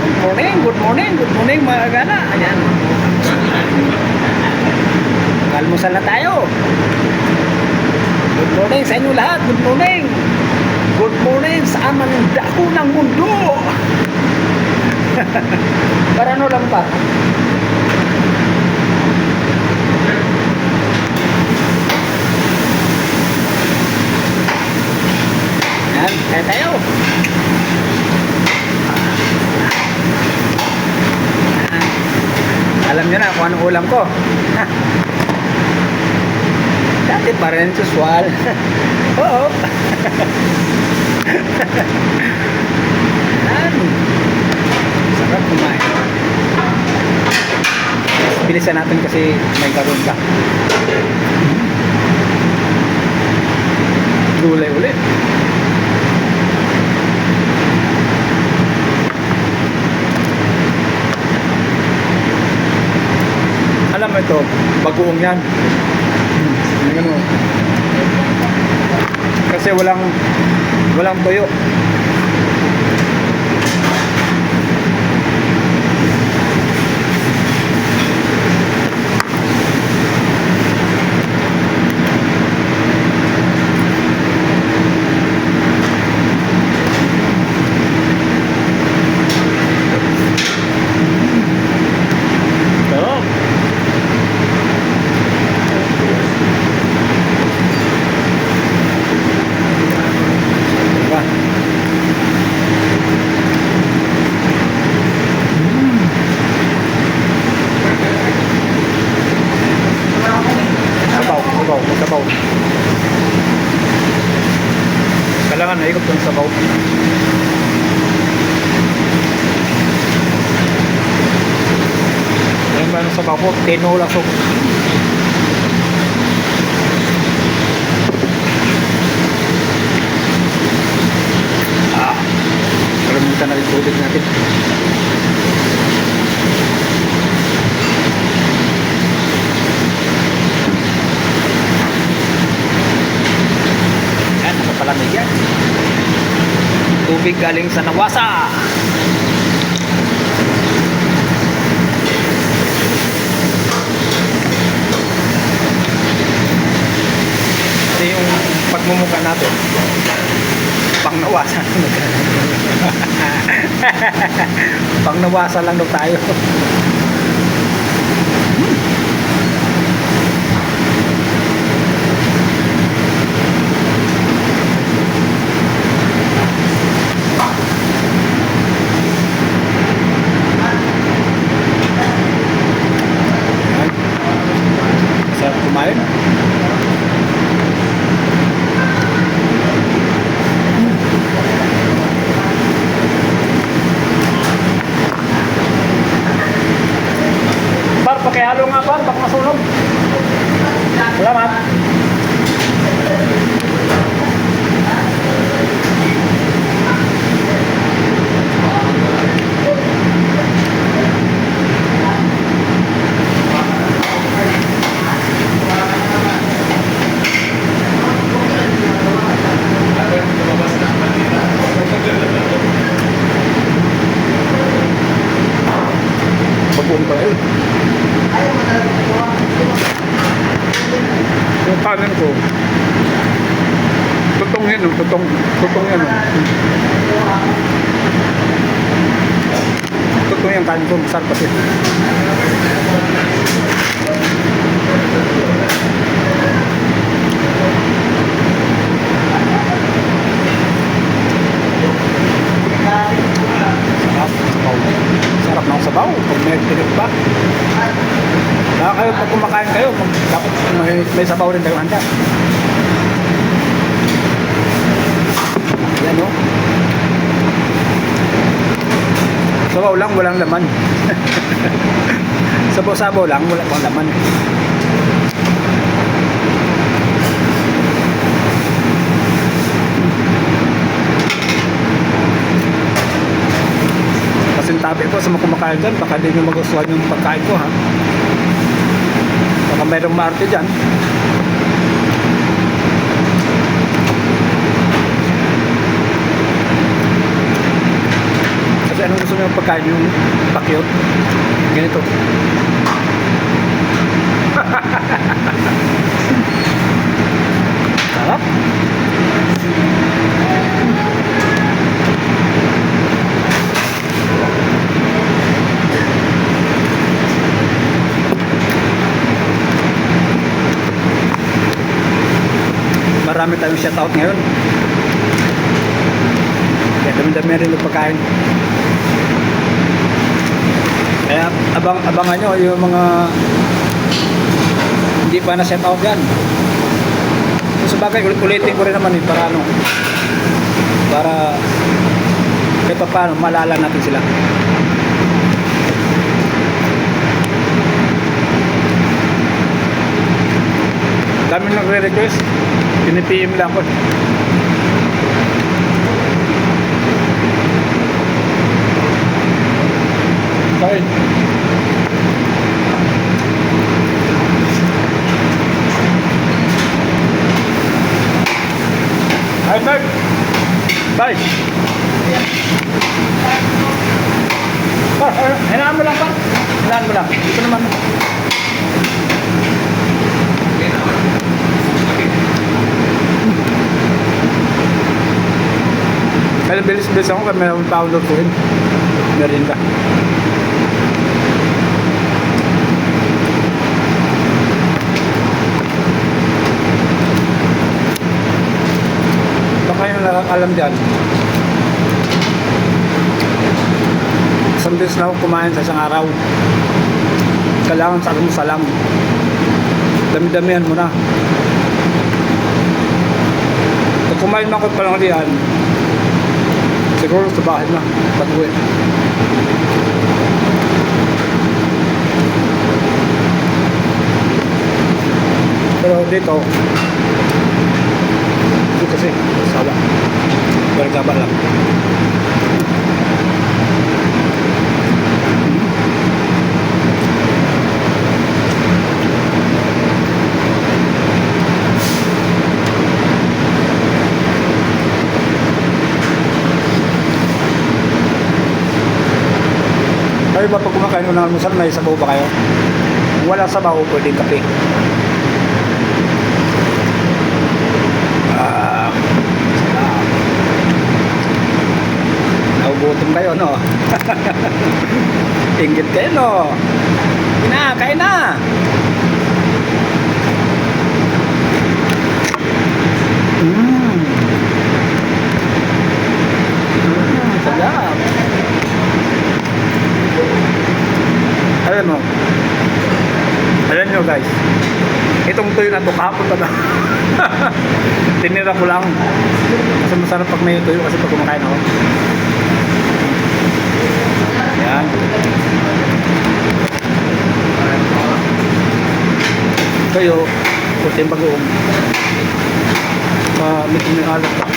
Good morning mga gala. Ayan. Almusal na tayo. Good morning sa inyo lahat. Good morning. Good morning sa amang dako ng mundo. Para ano lang pa. Ayan, kaya tayo. Alam nyo na kung anong ulam ko. Dati pa rin usual. Oo. Ayan. Sarap kumain. Bilisan natin kasi may karoon ka. Gulay ulit. Alam mo ito, bagoong yan. Ano? Kasi walang tuyo. Sabaw. Kailangan na ikot ng sabaw. Yung ba ng sabaw ko? Tinolasok. Kalimutan na rin tubig natin. Palamig yan. Tubig galing sa Nawasa. Ito yung pagmumukha natin. Pang Nawasa. Pang Nawasa lang daw tayo. Kumain. Par, pakihalo nga par, baka masunog. Salamat. Bagoong pa rin. Yung kanin ko, tutong yan, tutong yan. Tutong yung kanin ko, masarap kasi. Sarap ng sabaw pag may tinik pa. Kaya kayo pag kumakain kayo, dapat may sabaw rin kayo handa. Yan o. Sabaw lang, walang laman. Sabaw-sabaw lang, wala pang laman. Tabi po sa mga kumakain dyan, baka hindi nyo magustuhan yung pagkain ko, ha? Baka mayroong maarte dyan. Kasi Kasi anong gusto nyo pagkain yung pakyot? Ganito. Sarap. Marami tayong shoutout ngayon. Kaya dami-dami rin yung pagkain. Kaya abangan nyo yung mga hindi pa na shoutout yan. So, sabagay, ulit-ulitin ko rin naman para ano, para kahit pa paano malala natin sila. Dami nagre-request, pinipm lang ko. Kain. Hi, Bert. Bye. Hinaan mo lang, pa. Hinaan mo lang. Ito naman. Kaya bilis-bilis ako kaya may powder ko rin. Meron ka. Baka yung nakakalam dyan. Isang beses na ako kumain sa isang araw. Kailangan sa almusal lang. Dami-damihan mo na. Pag kumain man ko pa lang diyan, siguro sa bahay na, pag-uwi. Pero dito kasi, sawa. Bergaba lang. Kayo ba pag kumakain mo ng almusal, may sabaw ba kayo? Kung walang sabaw, pwedeng kape. Naubutom kayo, no? Inggit kayo, no? Kain na! Sarap! Alam mo, alam nyo guys, itong tuyo na ito kahapon pa na. Tinira ko lang kasi masarap pag may tuyo kasi pag kumakain ako. Yan. Tuyo, puting bagoong, medyo may alat pa.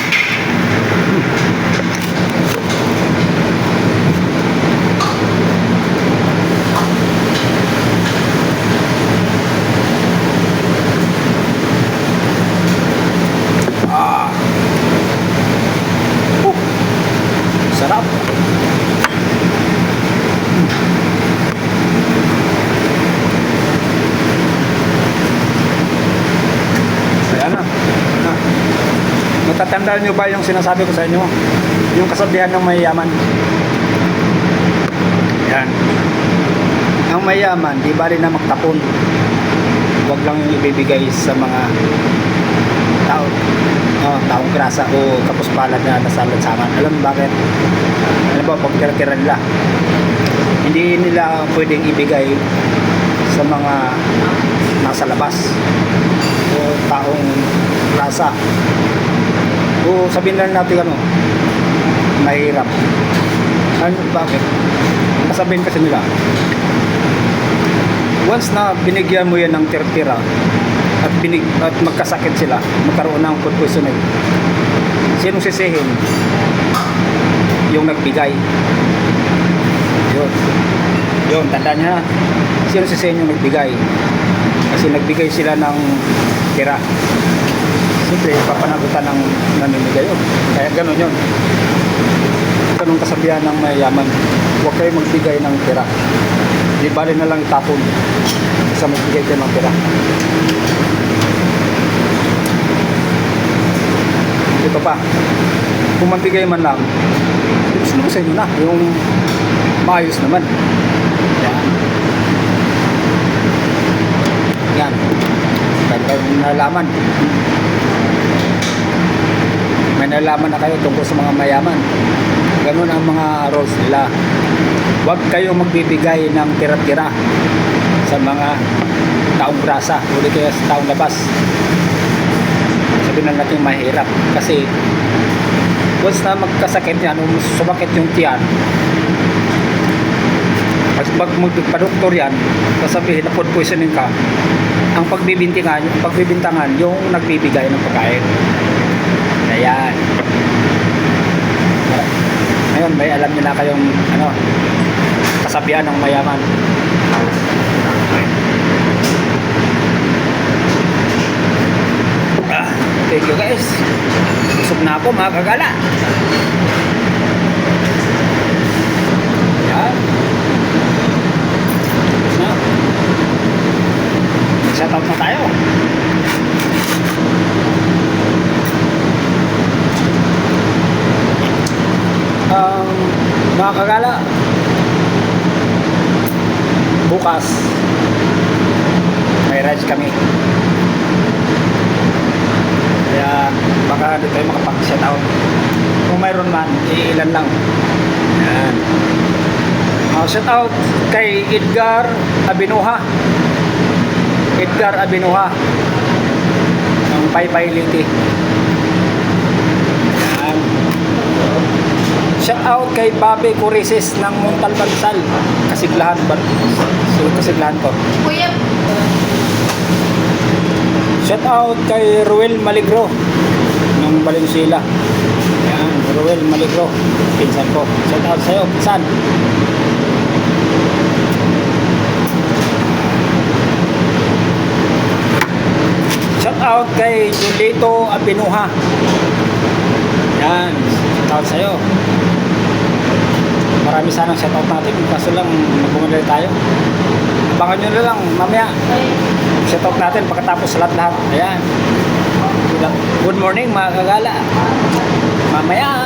Sarap. Ayan na. Matatandaan nyo ba yung sinasabi ko sa inyo? Yung kasabihan ng mayayaman. Yan. Ang mayaman, di bali na magtapon. Huwag lang yung ibibigay sa mga tao. Taong grasa o kapuspalad na nasa lansangan. Alam mo bakit? Alam mo, pag tira-tira nila, hindi nila pwedeng ibigay sa mga nasa labas o taong grasa. O sabihin lang natin mahirap. Ano, bakit? Kasabihin kasi nila, once na binigyan mo yan ng tira-tira, at magkasakit sila, magkaroon ng food poisoning, sinong sisihin? Yung nagbigay. Yun, tandaan niya, sinong sisihin yung nagbigay? Kasi nagbigay sila ng tira. Siyempre, papanagutan ng namimigay yun. Kaya ganun yun. ganun kasabihan ng mayayaman. Huwag kayo magbigay ng pera. Di bali na lang itapon sa magbigay kayo ng pera. Ito pa, kung magbigay man lang, gusto sa inyo na yung maayos naman. Yan. Yan. Nalaman. May nalaman na kayo tungkol sa mga mayaman. Ganun ang mga rules nila. Huwag kayong magbibigay ng tira-tira sa mga taong grasa o di kaya sa taong labas. Sabihin na natin mahirap kasi once na magkasakit yan o sumakit yung tiyan, pag magpadoktor yan, sasabihin na food poisoning ka, ang pagbibintangan yung nagbibigay ng pagkain. Ayan. Ngayon may alam niyo na kayong kasabihan ng mayaman. Thank you guys. Busog na ako mga kagala. Yan. Tapos na. Shoutout na tayo. Mga kagala, bukas may rides kami. Kaya baka di tayo makapag-shoutout. Kung mayroon man, iilan lang. Yan. Shoutout kay Edgar Abinuha. Edgar Abinuha ng Paipay Liti. Yan. Shoutout kay Bobby Curises ng Montalbansal. Kasiglahan ba? Kasiglahan ko. Kuya. Shoutout kay Ruel Maligro ng Valenzuela. Yan, Ruel Maligro, pinsan ko. Shoutout sa'yo, pinsan. Shoutout kay Julito Abinuha. Yan, shoutout sa'yo. Marami sanang shoutout natin, kaso lang magbumadali tayo. Abangan nyo na lang mamaya. Shoutout natin pagkatapos sa lahat-lahat. Ayan. Good morning mga kagala. Mamaya.